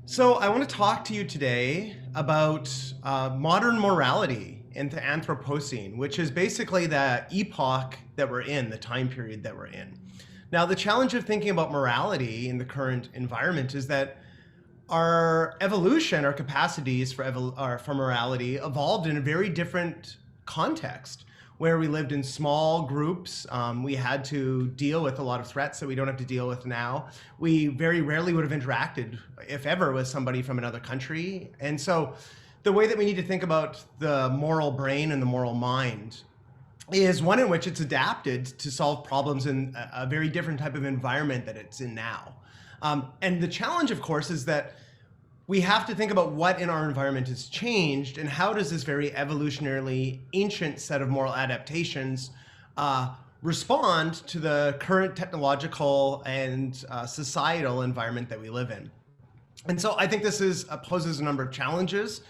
So I want to talk to you today about modern morality in the Anthropocene, which is basically the epoch that we're in, the time period that we're in. Now, the challenge of thinking about morality in the current environment is that our evolution, our capacities for morality evolved in a very different context where we lived in small groups. We had to deal with a lot of threats that we don't have to deal with now. We very rarely would have interacted, if ever, with somebody from another country. And so the way that we need to think about the moral brain and the moral mind is one in which it's adapted to solve problems in a very different type of environment that it's in now. And the challenge, of course, is that we have to think about what in our environment has changed and how does this very evolutionarily ancient set of moral adaptations respond to the current technological and societal environment that we live in. And so I think this poses a number of challenges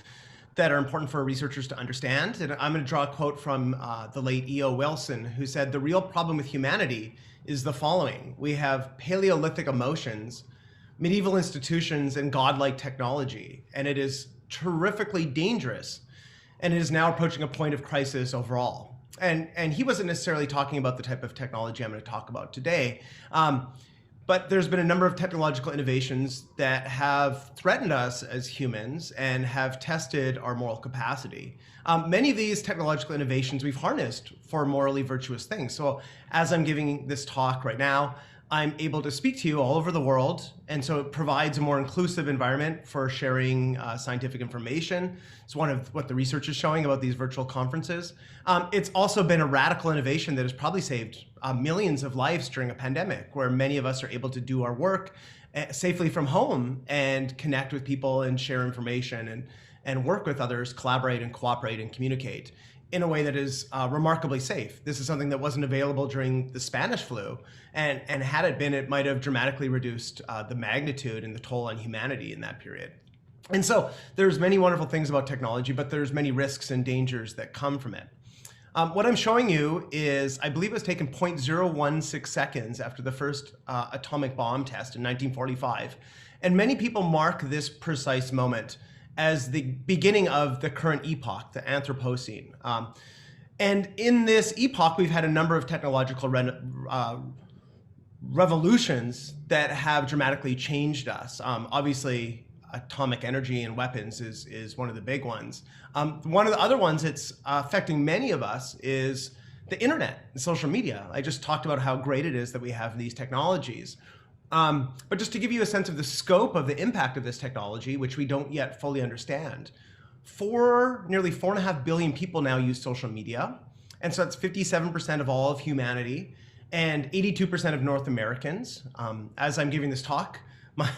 that are important for researchers to understand. And I'm going to draw a quote from the late E.O. Wilson, who said, "The real problem with humanity is the following. We have Paleolithic emotions, medieval institutions, and godlike technology, and it is terrifically dangerous, and it is now approaching a point of crisis overall." And he wasn't necessarily talking about the type of technology I'm going to talk about today, but there's been a number of technological innovations that have threatened us as humans and have tested our moral capacity. Many of these technological innovations we've harnessed for morally virtuous things. So as I'm giving this talk right now, I'm able to speak to you all over the world, and so it provides a more inclusive environment for sharing scientific information. It's one of what the research is showing about these virtual conferences. It's also been a radical innovation that has probably saved millions of lives during a pandemic, where many of us are able to do our work safely from home and connect with people and share information and work with others, collaborate and cooperate and communicate in a way that is remarkably safe. This is something that wasn't available during the Spanish flu, and had it been, it might have dramatically reduced the magnitude and the toll on humanity in that period. And so there's many wonderful things about technology, but there's many risks and dangers that come from it. What I'm showing you is, I believe it was taken 0.016 seconds after the first atomic bomb test in 1945. And many people mark this precise moment as the beginning of the current epoch, the Anthropocene. And in this epoch, we've had a number of technological revolutions that have dramatically changed us. Obviously, atomic energy and weapons is one of the big ones. One of the other ones that's affecting many of us is the internet and social media. I just talked about how great it is that we have these technologies. But just to give you a sense of the scope of the impact of this technology, which we don't yet fully understand, nearly 4.5 billion people now use social media. And so that's 57% of all of humanity and 82% of North Americans. As I'm giving this talk,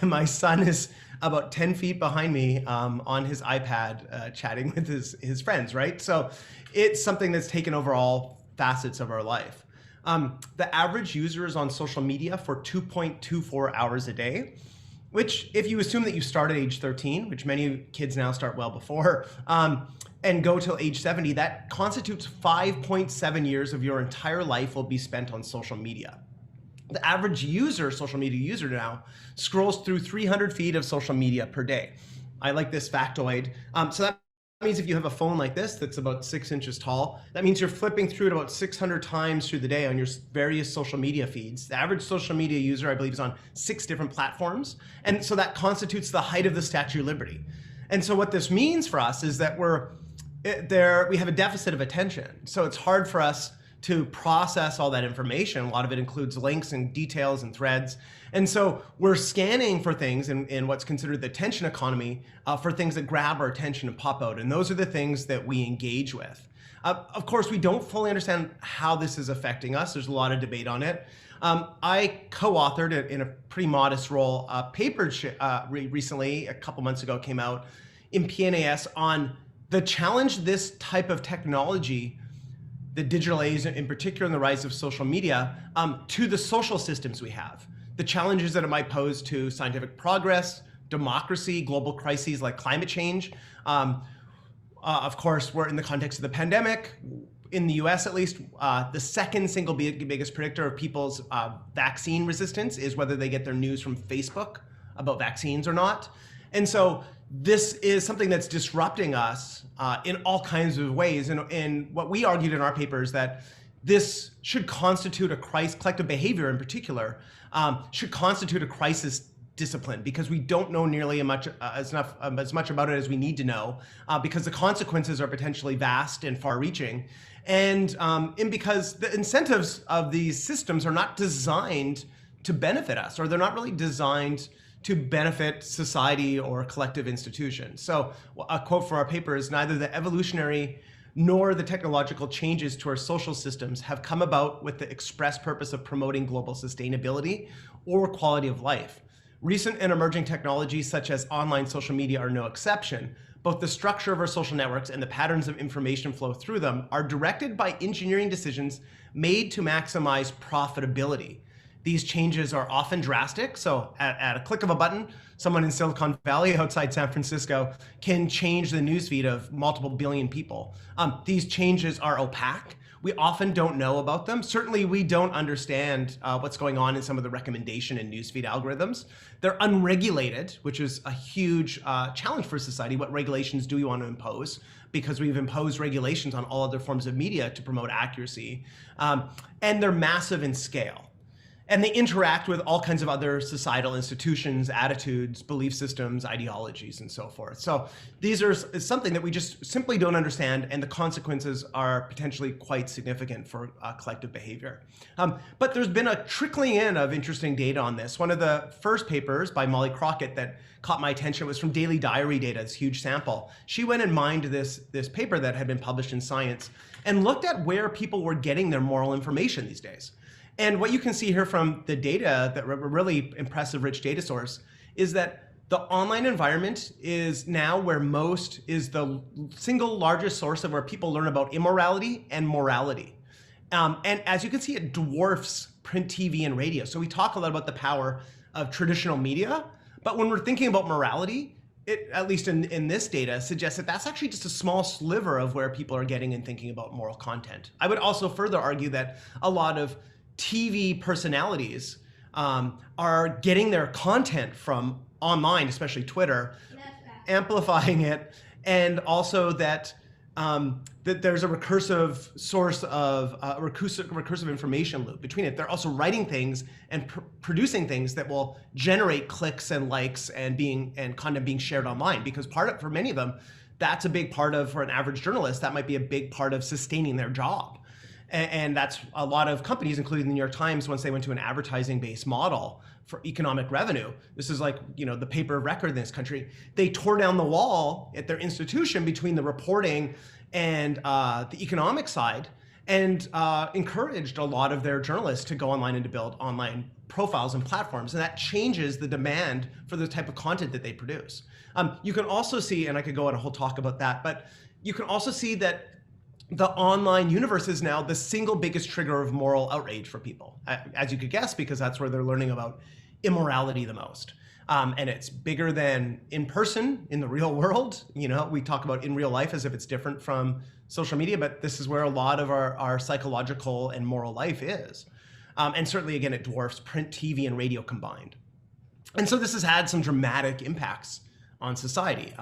my son is about 10 feet behind me on his iPad chatting with his friends, right? So it's something that's taken over all facets of our life. The average user is on social media for 2.24 hours a day, which, if you assume that you start at age 13, which many kids now start well before, and go till age 70, that constitutes 5.7 years of your entire life will be spent on social media. The average social media user now, scrolls through 300 feet of social media per day. I like this factoid. So that means if you have a phone like this that's about 6 inches tall, that means you're flipping through it about 600 times through the day on your various social media feeds. The average social media user, I believe, is on 6 different platforms. And so that constitutes the height of the Statue of Liberty. And so what this means for us is that we have a deficit of attention. So it's hard for us to process all that information. A lot of it includes links and details and threads. And so we're scanning for things in what's considered the attention economy for things that grab our attention and pop out. And those are the things that we engage with. Of course, we don't fully understand how this is affecting us. There's a lot of debate on it. I co-authored in a pretty modest role a paper recently, a couple months ago, came out in PNAS on the challenge this type of technology, the digital age in particular, and the rise of social media, to the social systems we have. The challenges that it might pose to scientific progress, democracy, global crises like climate change. Of course, we're in the context of the pandemic. In the US, at least, the second single biggest predictor of people's vaccine resistance is whether they get their news from Facebook about vaccines or not. And so this is something that's disrupting us in all kinds of ways. And what we argued in our paper is that this should constitute a crisis, collective behavior in particular, should constitute a crisis discipline, because we don't know nearly as much about it as we need to know, because the consequences are potentially vast and far-reaching, and because the incentives of these systems are not designed to benefit us, or they're not really designed to benefit society or collective institutions. So a quote from our paper is, "Neither the evolutionary nor the technological changes to our social systems have come about with the express purpose of promoting global sustainability or quality of life. Recent and emerging technologies such as online social media are no exception. Both the structure of our social networks and the patterns of information flow through them are directed by engineering decisions made to maximize profitability. These changes are often drastic, so at a click of a button, someone in Silicon Valley outside San Francisco can change the newsfeed of multiple billion people. These changes are opaque. We often don't know about them. Certainly, we don't understand what's going on in some of the recommendation and newsfeed algorithms. They're unregulated, which is a huge challenge for society. What regulations do we want to impose? Because we've imposed regulations on all other forms of media to promote accuracy. And they're massive in scale. And they interact with all kinds of other societal institutions, attitudes, belief systems, ideologies, and so forth. So these are something that we just simply don't understand, and the consequences are potentially quite significant for collective behavior. But there's been a trickling in of interesting data on this. One of the first papers by Molly Crockett that caught my attention was from daily diary data, this huge sample. She went and mined this paper that had been published in Science and looked at where people were getting their moral information these days. And what you can see here from the data, that really impressive rich data source, is that the online environment is now where is the single largest source of where people learn about immorality and morality. And as you can see, it dwarfs print TV and radio. So we talk a lot about the power of traditional media, but when we're thinking about morality, it, at least in this data, suggests that that's actually just a small sliver of where people are getting and thinking about moral content. I would also further argue that a lot of TV personalities are getting their content from online, especially Twitter, amplifying it, and also that that there's a recursive source of recursive information loop between it. They're also writing things and producing things that will generate clicks and likes and content being shared online, because for many of them, that's a big part of, for an average journalist, that might be a big part of sustaining their job. And that's a lot of companies, including the New York Times, once they went to an advertising-based model for economic revenue. This is like, the paper of record in this country. They tore down the wall at their institution between the reporting and the economic side, and encouraged a lot of their journalists to go online and to build online profiles and platforms. And that changes the demand for the type of content that they produce. You can also see, and I could go on a whole talk about that, but you can also see that the online universe is now the single biggest trigger of moral outrage for people, as you could guess, because that's where they're learning about immorality the most. And it's bigger than in person, in the real world. We talk about in real life as if it's different from social media, but this is where a lot of our psychological and moral life is. And certainly, again, it dwarfs print, TV, and radio combined. And so this has had some dramatic impacts on society.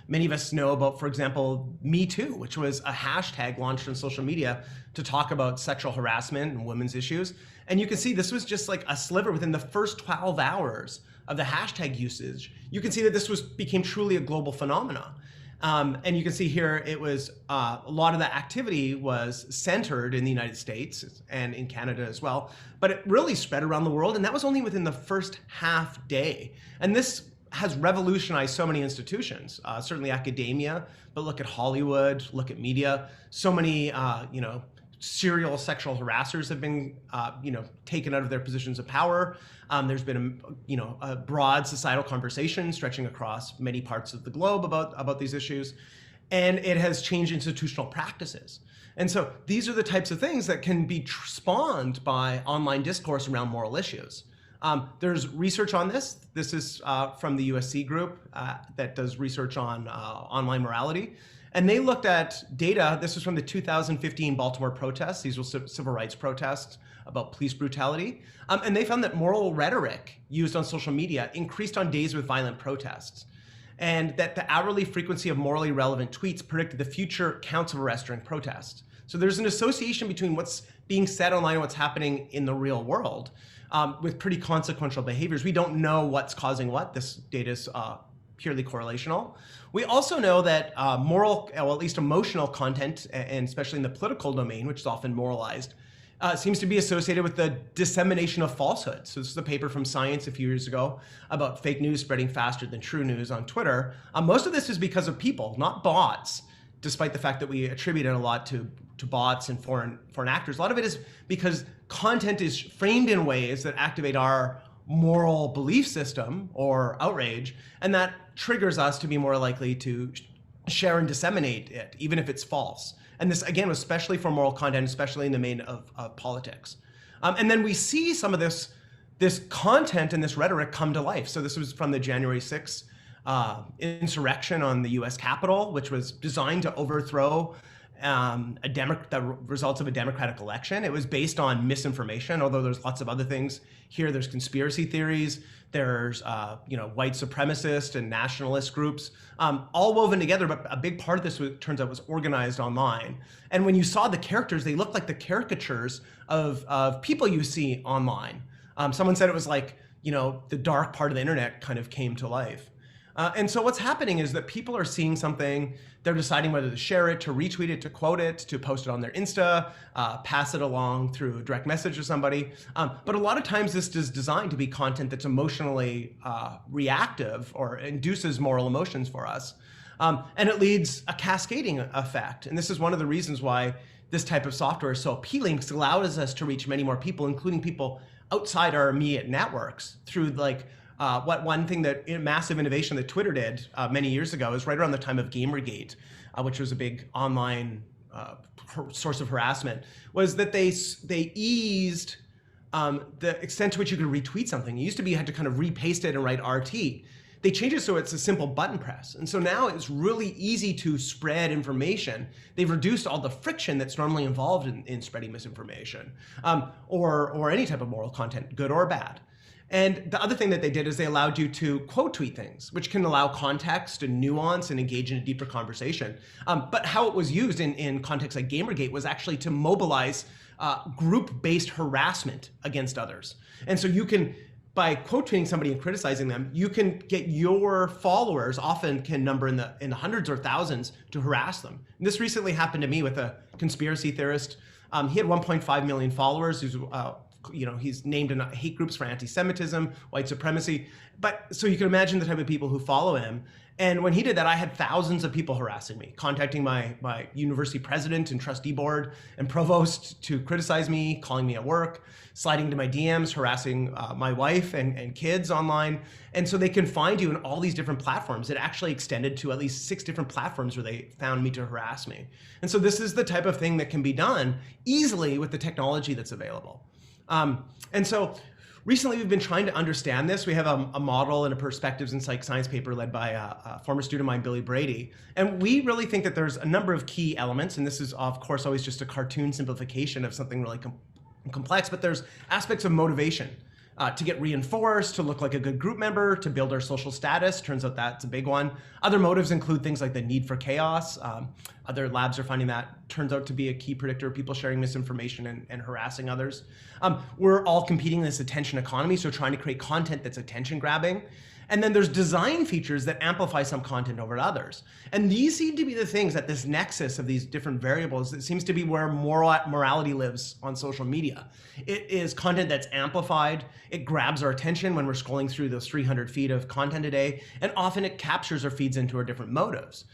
Many of us know about, for example, Me Too, which was a hashtag launched on social media to talk about sexual harassment and women's issues. And you can see this was just like a sliver within the first 12 hours of the hashtag usage. You can see that this became truly a global phenomenon. And you can see here it was a lot of the activity was centered in the United States and in Canada as well, but it really spread around the world, and that was only within the first half day. And this has revolutionized so many institutions, certainly academia, but look at Hollywood, look at media. So many, serial sexual harassers have been, taken out of their positions of power. There's been, a broad societal conversation stretching across many parts of the globe about these issues, and it has changed institutional practices. And so these are the types of things that can be spawned by online discourse around moral issues. There's research on this. This is from the USC group that does research on online morality. And they looked at data. This was from the 2015 Baltimore protests. These were civil rights protests about police brutality. And they found that moral rhetoric used on social media increased on days with violent protests. and that the hourly frequency of morally relevant tweets predicted the future counts of arrests during protests. So there's an association between what's being said online and what's happening in the real world with pretty consequential behaviors. We don't know what's causing what. This data is purely correlational. We also know that moral, or at least emotional content, and especially in the political domain, which is often moralized, seems to be associated with the dissemination of falsehoods. So this is a paper from Science a few years ago about fake news spreading faster than true news on Twitter. Most of this is because of people, not bots, despite the fact that we attribute it a lot to bots and foreign actors. A lot of it is because content is framed in ways that activate our moral belief system or outrage, and that triggers us to be more likely to share and disseminate it, even if it's false. And this, again, was especially for moral content, especially in the domain of politics. And then we see some of this content and this rhetoric come to life. So this was from the January 6th insurrection on the US Capitol, which was designed to overthrow the results of a democratic election. It was based on misinformation, although there's lots of other things here. There's conspiracy theories. There's white supremacist and nationalist groups, all woven together. But a big part of this turns out was organized online. And when you saw the characters, they looked like the caricatures of people you see online. Someone said it was like the dark part of the internet kind of came to life. And so what's happening is that people are seeing something, they're deciding whether to share it, to retweet it, to quote it, to post it on their Insta, pass it along through a direct message to somebody. But a lot of times this is designed to be content that's emotionally reactive or induces moral emotions for us. And it leads a cascading effect. And this is one of the reasons why this type of software is so appealing, because it allows us to reach many more people, including people outside our immediate networks through one thing that massive innovation that Twitter did many years ago is right around the time of Gamergate, which was a big online source of harassment, was that they eased the extent to which you could retweet something. It used to be you had to kind of repaste it and write RT. They changed it so it's a simple button press. And so now it's really easy to spread information. They've reduced all the friction that's normally involved in spreading misinformation or any type of moral content, good or bad. And the other thing that they did is they allowed you to quote tweet things, which can allow context and nuance and engage in a deeper conversation. But how it was used in contexts like Gamergate was actually to mobilize group-based harassment against others. And so you can, by quote tweeting somebody and criticizing them, you can get your followers, often can number in the hundreds or thousands, to harass them. And this recently happened to me with a conspiracy theorist. He had 1.5 million followers. He's named in hate groups for anti-Semitism, white supremacy. But so you can imagine the type of people who follow him. And when he did that, I had thousands of people harassing me, contacting my university president and trustee board and provost to criticize me, calling me at work, sliding into my DMs, harassing my wife and kids online. And so they can find you in all these different platforms. It actually extended to at least 6 different platforms where they found me to harass me. And so this is the type of thing that can be done easily with the technology that's available. And so recently we've been trying to understand this. We have a model and a perspectives in psych science paper led by a former student of mine, Billy Brady. And we really think that there's a number of key elements, and this is of course always just a cartoon simplification of something really complex, but there's aspects of motivation. To get reinforced, to look like a good group member, to build our social status. Turns out that's a big one. Other motives include things like the need for chaos. Other labs are finding that turns out to be a key predictor of people sharing misinformation and harassing others. We're all competing in this attention economy, so trying to create content that's attention grabbing. And then there's design features that amplify some content over others. And these seem to be the things at this nexus of these different variables that seems to be where morality lives on social media. It is content that's amplified. It grabs our attention when we're scrolling through those 300 feet of content a day. And often it captures or feeds into our different motives.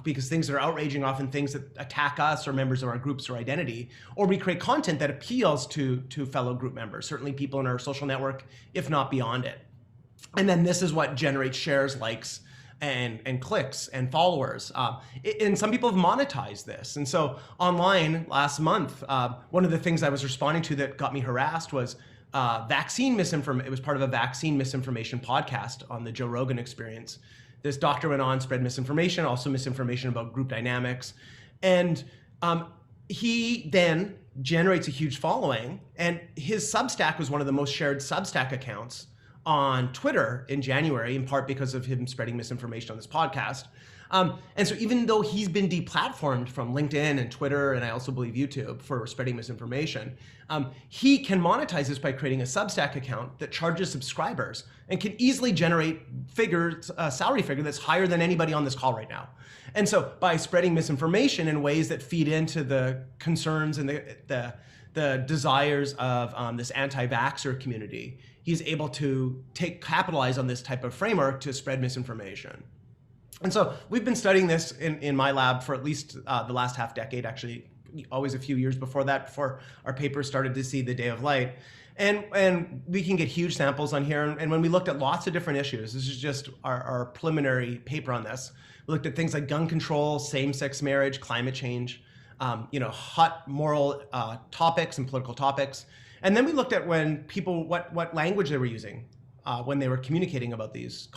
Because things that are outraging, often things that attack us or members of our groups or identity, or we create content that appeals to fellow group members, certainly people in our social network, if not beyond it. And then this is what generates shares, likes, and clicks and followers. And some people have monetized this. And so online last month, one of the things I was responding to that got me harassed was vaccine misinformation. It was part of a vaccine misinformation podcast on the Joe Rogan Experience. This doctor went on, spread misinformation, also misinformation about group dynamics. And he then generates a huge following. And his Substack was one of the most shared Substack accounts on Twitter in January, in part because of him spreading misinformation on this podcast. And so even though he's been deplatformed from LinkedIn and Twitter, and I also believe YouTube, for spreading misinformation, he can monetize this by creating a Substack account that charges subscribers and can easily generate a salary figure that's higher than anybody on this call right now. And so by spreading misinformation in ways that feed into the concerns and the desires of this anti-vaxxer community, he's able to capitalize on this type of framework to spread misinformation. And so we've been studying this in my lab for at least the last half decade, actually always a few years before that, before our paper started to see the day of light. And we can get huge samples on here. And when we looked at lots of different issues, this is just our preliminary paper on this. We looked at things like gun control, same-sex marriage, climate change, hot moral topics and political topics. And then we looked at when people, what language they were using when they were communicating about these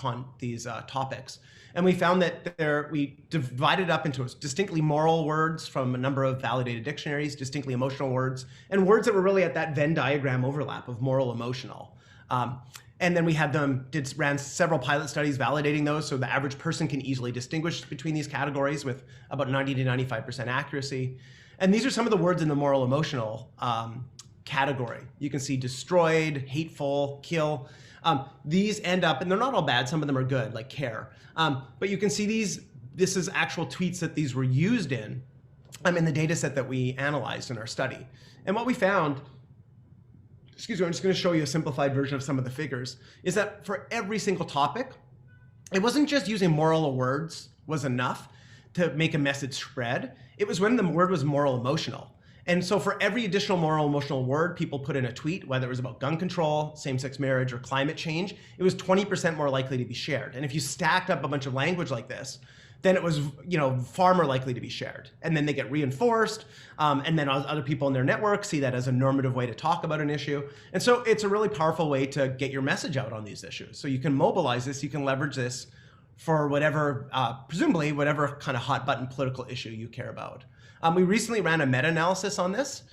topics. And we found that we divided up into distinctly moral words from a number of validated dictionaries, distinctly emotional words, and words that were really at that Venn diagram overlap of moral emotional. And then we had ran several pilot studies validating those, so the average person can easily distinguish between these categories with about 90 to 95% accuracy. And these are some of the words in the moral emotional category. You can see destroyed, hateful, kill. These end up, and they're not all bad, some of them are good, like care. But you can see this is actual tweets that these were used in the data set that we analyzed in our study. And what we found, excuse me, I'm just going to show you a simplified version of some of the figures, is that for every single topic, it wasn't just using moral words was enough to make a message spread. It was when the word was moral emotional. And so for every additional moral emotional word people put in a tweet, whether it was about gun control, same-sex marriage, or climate change, it was 20% more likely to be shared. And if you stacked up a bunch of language like this, then it was far more likely to be shared. And then they get reinforced, and then other people in their network see that as a normative way to talk about an issue. And so it's a really powerful way to get your message out on these issues. So you can mobilize this, you can leverage this for whatever, presumably whatever kind of hot button political issue you care about. We recently ran a meta-analysis on this,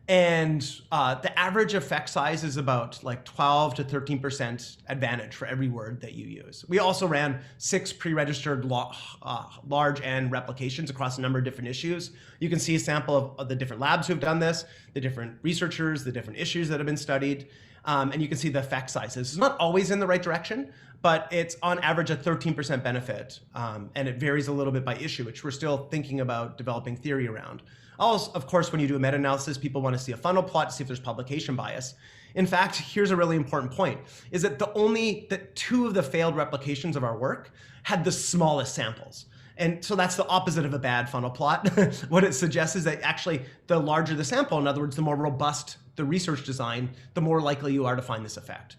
and the average effect size is about like 12 to 13% advantage for every word that you use. We also ran 6 pre-registered large N replications across a number of different issues. You can see a sample of the different labs who've done this, the different researchers, the different issues that have been studied, and you can see the effect sizes. It's not always in the right direction, but it's on average a 13% benefit, and it varies a little bit by issue, which we're still thinking about developing theory around. Also, of course, when you do a meta-analysis, people want to see a funnel plot to see if there's publication bias. In fact, here's a really important point, is that that 2 of the failed replications of our work had the smallest samples. And so that's the opposite of a bad funnel plot. What it suggests is that actually the larger the sample, in other words, the more robust the research design, the more likely you are to find this effect.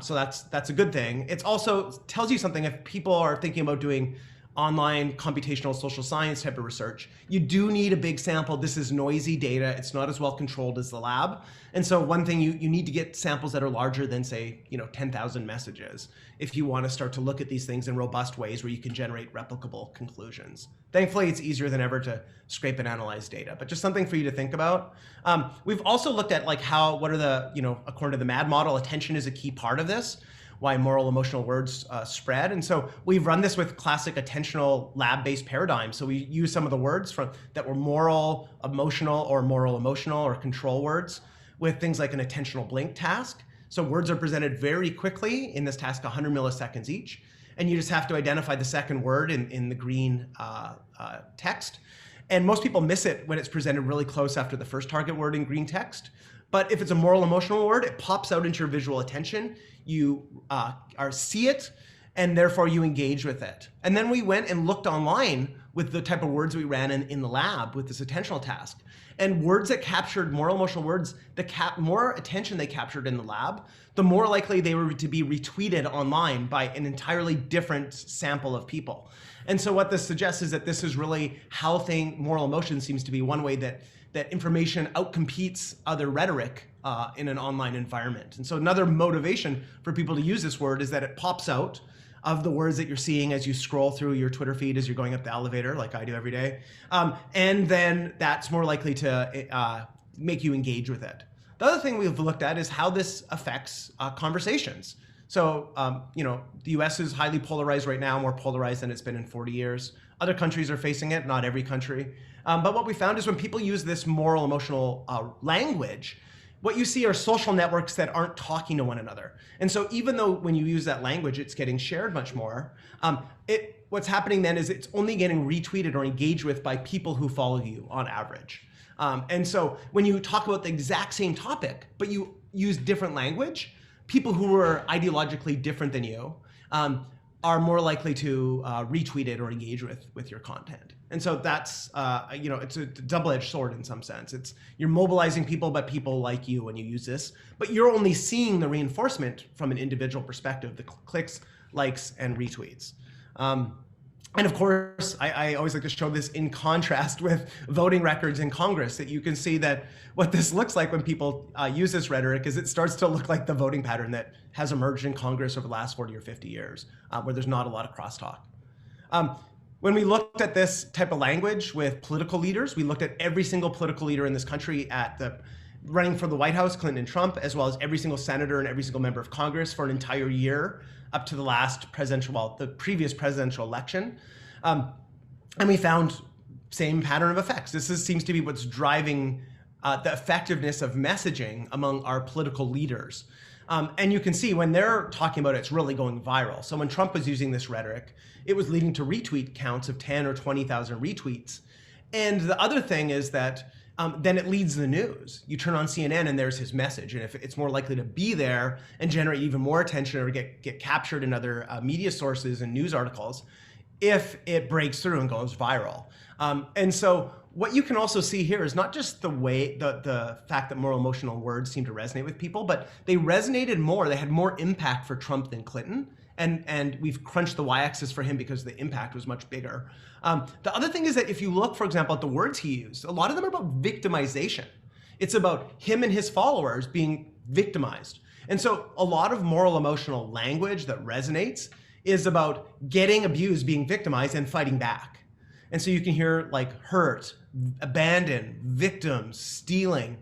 So that's a good thing. It also tells you something if people are thinking about doing online computational social science type of research. You do need a big sample. This is noisy data. It's not as well controlled as the lab. And so one thing, you need to get samples that are larger than, say, 10,000 messages if you want to start to look at these things in robust ways where you can generate replicable conclusions. Thankfully, it's easier than ever to scrape and analyze data, but just something for you to think about. We've also looked at what are the, according to the MAD model, attention is a key part of this, why moral emotional words spread. And so we've run this with classic attentional lab-based paradigms. So we use some of the words that were moral emotional or control words with things like an attentional blink task. So words are presented very quickly in this task, 100 milliseconds each. And you just have to identify the second word in the green text. And most people miss it when it's presented really close after the first target word in green text. But if it's a moral emotional word, it pops out into your visual attention. You see it, and therefore you engage with it. And then we went and looked online with the type of words we ran in the lab with this attentional task. And words that captured moral emotional words, the more attention they captured in the lab, the more likely they were to be retweeted online by an entirely different sample of people. And so what this suggests is that this is really how moral emotion seems to be one way that information outcompetes other rhetoric in an online environment. And so another motivation for people to use this word is that it pops out of the words that you're seeing as you scroll through your Twitter feed as you're going up the elevator, like I do every day. And then that's more likely to make you engage with it. The other thing we've looked at is how this affects conversations. So, the US is highly polarized right now, more polarized than it's been in 40 years. Other countries are facing it, not every country. But what we found is when people use this moral, emotional language, what you see are social networks that aren't talking to one another. And so even though when you use that language, it's getting shared much more, what's happening then is it's only getting retweeted or engaged with by people who follow you on average. And so when you talk about the exact same topic, but you use different language, people who are ideologically different than you are more likely to retweet it or engage with your content. And so that's, it's a double-edged sword in some sense. You're mobilizing people, but people like you when you use this, but you're only seeing the reinforcement from an individual perspective, the clicks, likes, and retweets. And of course, I always like to show this in contrast with voting records in Congress, that you can see that what this looks like when people use this rhetoric is it starts to look like the voting pattern that has emerged in Congress over the last 40 or 50 years, where there's not a lot of crosstalk. When we looked at this type of language with political leaders, we looked at every single political leader in this country running for the White House, Clinton and Trump, as well as every single senator and every single member of Congress for an entire year up to the previous presidential election. And we found same pattern of effects. This seems to be what's driving the effectiveness of messaging among our political leaders. And you can see when they're talking about it, it's really going viral. So when Trump was using this rhetoric, it was leading to retweet counts of 10 or 20,000 retweets. And the other thing is that then it leads the news. You turn on CNN and there's his message. And if it's more likely to be there and generate even more attention or get captured in other media sources and news articles, if it breaks through and goes viral. And so what you can also see here is not just the fact that moral emotional words seem to resonate with people, but they resonated more, they had more impact for Trump than Clinton. And we've crunched the y-axis for him because the impact was much bigger. The other thing is that if you look, for example, at the words he used, a lot of them are about victimization. It's about him and his followers being victimized. And so a lot of moral emotional language that resonates is about getting abused, being victimized, and fighting back. And so you can hear like hurt, abandon, victims, stealing.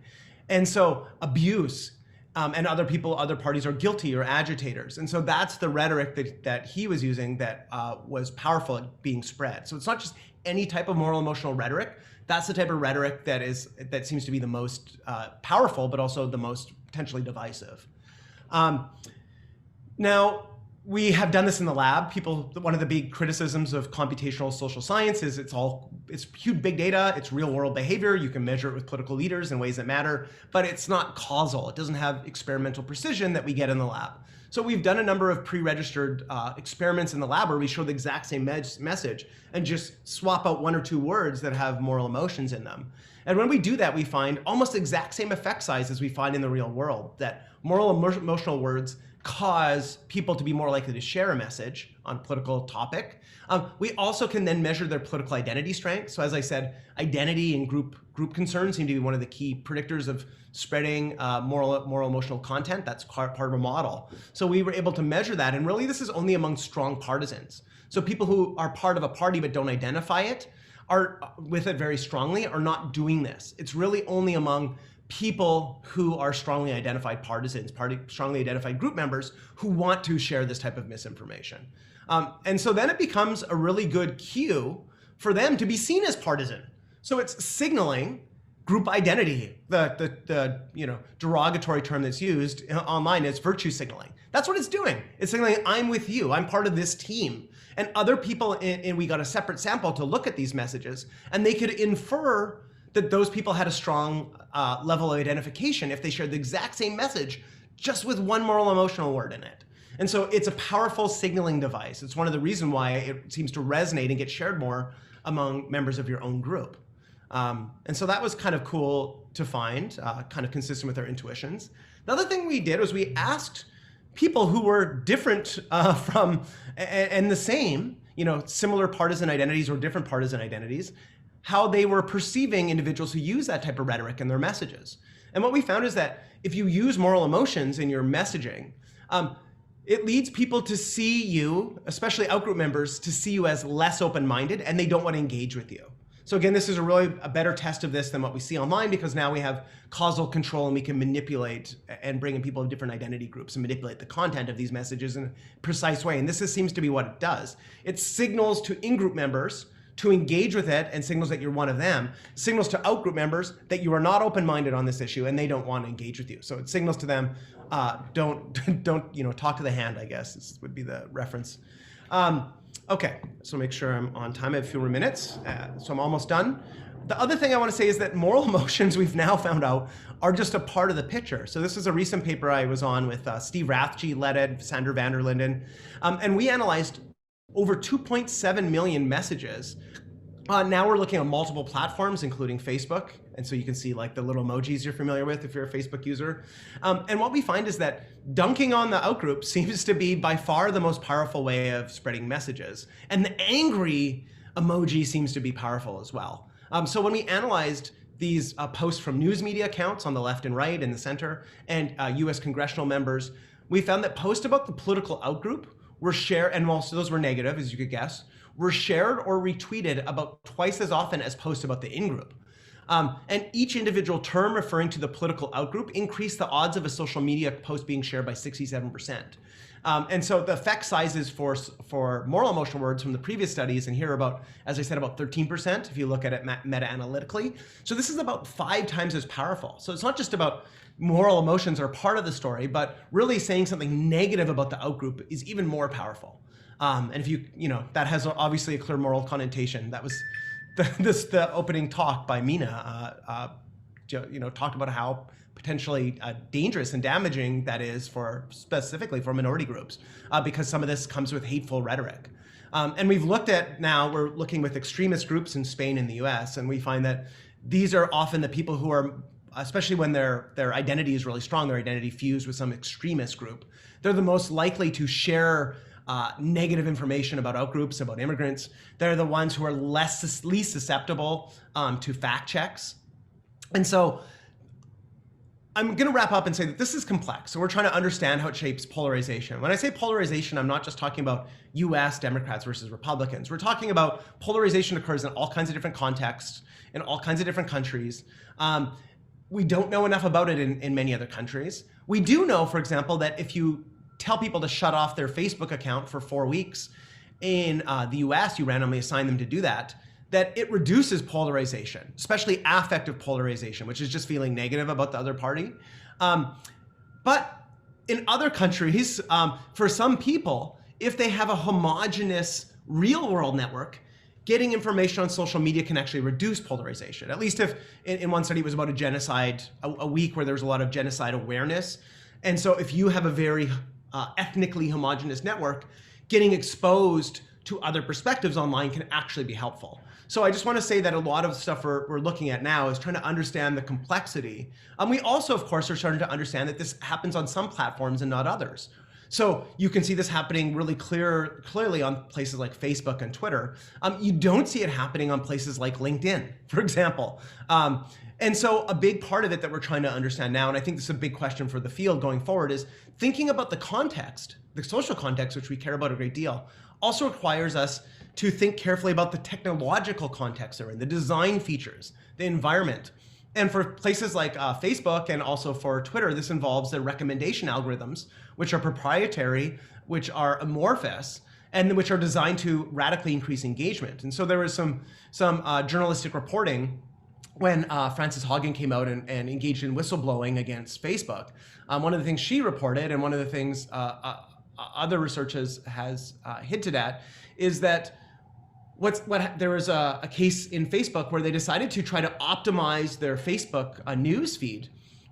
And so abuse, and other parties are guilty or agitators. And so that's the rhetoric that he was using that was powerful at being spread. So it's not just any type of moral emotional rhetoric. That's the type of rhetoric that seems to be the most powerful, but also the most potentially divisive. Now, we have done this in the lab. One of the big criticisms of computational social science is it's huge big data, it's real world behavior, you can measure it with political leaders in ways that matter, but it's not causal. It doesn't have experimental precision that we get in the lab. So we've done a number of pre-registered experiments in the lab where we show the exact same message and just swap out one or two words that have moral emotions in them. And when we do that, we find almost exact same effect size as we find in the real world, that moral emotional words cause people to be more likely to share a message on a political topic. We also can then measure their political identity strength. So as I said, identity and group concerns seem to be one of the key predictors of spreading moral emotional content. That's part of a model. So we were able to measure that, and really this is only among strong partisans. So people who are part of a party but don't identify it, are with it very strongly, are not doing this. It's really only among people who are strongly identified partisans, strongly identified group members who want to share this type of misinformation. And so then it becomes a really good cue for them to be seen as partisan. So it's signaling group identity. The derogatory term that's used online is virtue signaling. That's what it's doing. It's signaling, I'm with you, I'm part of this team. And other people, and we got a separate sample to look at these messages, and they could infer that those people had a strong level of identification if they shared the exact same message, just with one moral emotional word in it. And so it's a powerful signaling device. It's one of the reasons why it seems to resonate and get shared more among members of your own group. And so that was kind of cool to find, kind of consistent with our intuitions. The other thing we did was we asked people who were different from and the same, similar partisan identities or different partisan identities, how they were perceiving individuals who use that type of rhetoric in their messages. And what we found is that if you use moral emotions in your messaging, it leads people to see you, especially outgroup members, to see you as less open-minded, and they don't want to engage with you. So again, this is a better test of this than what we see online, because now we have causal control and we can manipulate and bring in people of different identity groups and manipulate the content of these messages in a precise way. And this seems to be what it does. It signals to in-group members to engage with it and signals that you're one of them, signals to out-group members that you are not open-minded on this issue and they don't want to engage with you. So it signals to them, don't talk to the hand, I guess, this would be the reference. Okay, so make sure I'm on time. I have a few more minutes, so I'm almost done. The other thing I want to say is that moral emotions, we've now found out, are just a part of the picture. So this is a recent paper I was on with Steve Rathje led it, Sandra van der Linden, and we analyzed over 2.7 million messages. Now we're looking at multiple platforms, including Facebook. And so you can see like the little emojis you're familiar with if you're a Facebook user. And what we find is that dunking on the outgroup seems to be by far the most powerful way of spreading messages. And the angry emoji seems to be powerful as well. So when we analyzed these posts from news media accounts on the left and right in the center and US congressional members, we found that posts about the political outgroup were shared, and also those were negative, as you could guess, were shared or retweeted about twice as often as posts about the in-group. And each individual term referring to the political outgroup increased the odds of a social media post being shared by 67%. And so the effect sizes for moral emotional words from the previous studies, and here about, as I said, about 13% if you look at it meta-analytically. So this is about 5 times as powerful. So it's not just about moral emotions are part of the story, but really saying something negative about the outgroup is even more powerful. And if that has obviously a clear moral connotation. That was the opening talk by Mina, talked about how potentially dangerous and damaging that is specifically for minority groups, because some of this comes with hateful rhetoric. And we've looked at, now we're looking with extremist groups in Spain and the US, and we find that these are often the people who are, especially when their identity is really strong, their identity fused with some extremist group, they're the most likely to share negative information about outgroups, about immigrants. They're the ones who are least susceptible to fact checks. And so I'm going to wrap up and say that this is complex. So we're trying to understand how it shapes polarization. When I say polarization, I'm not just talking about US Democrats versus Republicans. We're talking about polarization occurs in all kinds of different contexts, in all kinds of different countries. We don't know enough about it in many other countries. We do know, for example, that if you tell people to shut off their Facebook account for 4 weeks, in the US, you randomly assign them to do that, that it reduces polarization, especially affective polarization, which is just feeling negative about the other party. But in other countries, for some people, if they have a homogeneous real world network, getting information on social media can actually reduce polarization. At least if in one study it was about a genocide, a week where there was a lot of genocide awareness. And so if you have a very ethnically homogeneous network, getting exposed to other perspectives online can actually be helpful. So I just want to say that a lot of stuff we're looking at now is trying to understand the complexity. We also, of course, are starting to understand that this happens on some platforms and not others. So you can see this happening really clearly on places like Facebook and Twitter. You don't see it happening on places like LinkedIn, for example. And so a big part of it that we're trying to understand now, and I think this is a big question for the field going forward, is thinking about the context, the social context, which we care about a great deal, also requires us to think carefully about the technological context they're in, the design features, the environment. And for places like Facebook and also for Twitter, this involves their recommendation algorithms, which are proprietary, which are amorphous, and which are designed to radically increase engagement. And so there was some journalistic reporting when Frances Haugen came out and engaged in whistleblowing against Facebook. One of the things she reported, and one of the things other research has hinted at, is that there was a case in Facebook where they decided to try to optimize their Facebook news feed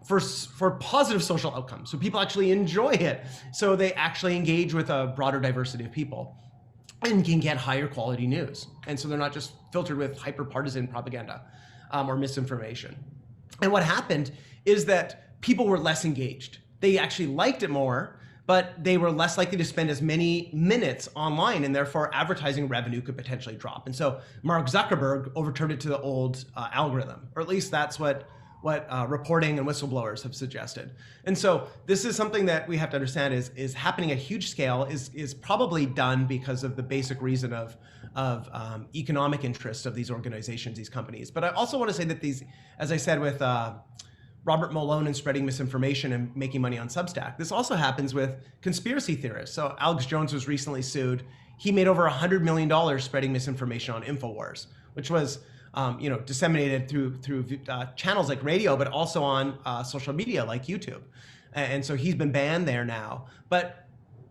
for positive social outcomes. So people actually enjoy it. So they actually engage with a broader diversity of people and can get higher quality news. And so they're not just filtered with hyper-partisan propaganda or misinformation. And what happened is that people were less engaged. They actually liked it more, but they were less likely to spend as many minutes online, and therefore advertising revenue could potentially drop. And so Mark Zuckerberg overturned it to the old algorithm, or at least that's what reporting and whistleblowers have suggested. And so this is something that we have to understand is happening at huge scale, is probably done because of the basic reason of economic interest of these organizations, these companies. But I also want to say that these, as I said with Robert Malone and spreading misinformation and making money on Substack, this also happens with conspiracy theorists. So Alex Jones was recently sued. He made over $100 million spreading misinformation on InfoWars, which was disseminated through channels like radio, but also on social media like YouTube. And so he's been banned there now. But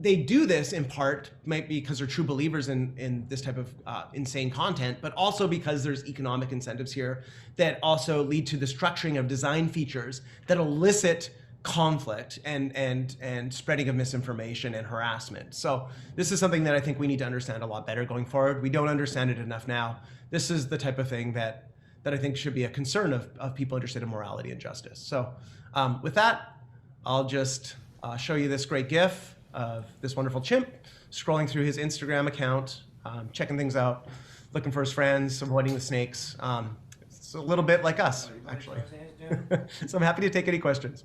they do this in part maybe because they're true believers in this type of insane content, but also because there's economic incentives here that also lead to the structuring of design features that elicit conflict and spreading of misinformation and harassment. So this is something that I think we need to understand a lot better going forward. We don't understand it enough now. This is the type of thing that I think should be a concern of people interested in morality and justice. So with that, I'll just show you this great GIF of this wonderful chimp scrolling through his Instagram account, checking things out, looking for his friends, avoiding the snakes. It's a little bit like us, actually. So I'm happy to take any questions.